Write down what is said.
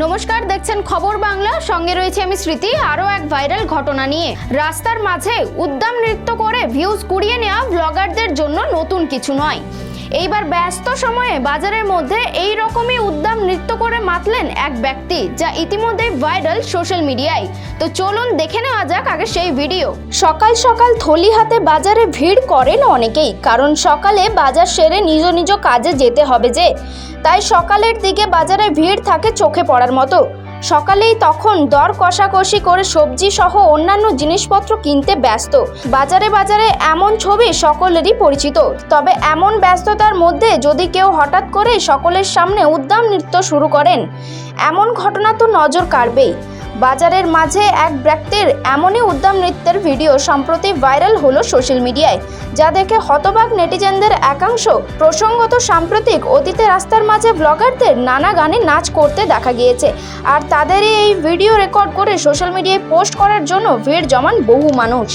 নমস্কার, দেখছেন খবর বাংলা। সঙ্গে রয়েছে আমি স্মৃতি। আরও এক ভাইরাল ঘটনা নিয়ে। রাস্তার মাঝে উদ্দাম নৃত্য করে ভিউজ কুড়িয়ে নেওয়া ব্লগারদের জন্য নতুন কিছু নয়। এইবার ব্যস্ত সময়ে বাজারের মধ্যে এই রকমই উদ্দাম নৃত্য করে মাতলেন এক ব্যক্তি, যা ইতিমধ্যে ভাইরাল সোশ্যাল মিডিয়ায়। তো চলুন দেখে নেওয়া যাক আগে সেই ভিডিও। সকাল সকাল থলি হাতে বাজারে ভিড় করেন অনেকেই, কারণ সকালে বাজার সেরে নিজ নিজ কাজে যেতে হবে যে, তাই সকালের দিকে বাজারে ভিড় থাকে চোখে পড়ার মতো। সকালেই তখন দর কষাকষি করে সবজি সহ অন্যান্য জিনিসপত্র কিনতে ব্যস্ত। বাজারে বাজারে এমন ছবি সকলেরই পরিচিত। তবে এমন ব্যস্ততার মধ্যে যদি কেউ হঠাৎ করে সকলের সামনে উদ্দাম নৃত্য শুরু করেন, এমন ঘটনা তো নজর কাড়বেই। বাজারের মাঝে এক ব্যক্তির এমনই উদ্দাম নৃত্যের ভিডিও সম্প্রতি ভাইরাল হলো সোশ্যাল মিডিয়ায়, যা দেখে হতবাক নেটিজেনদের একাংশ। প্রসঙ্গত, সাম্প্রতিক অতীতে রাস্তার মাঝে ব্লগারদের নানা গানে নাচ করতে দেখা গিয়েছে, আর তাদেরই এই ভিডিও রেকর্ড করে সোশ্যাল মিডিয়ায় পোস্ট করার জন্য ভিড় জমান বহু মানুষ।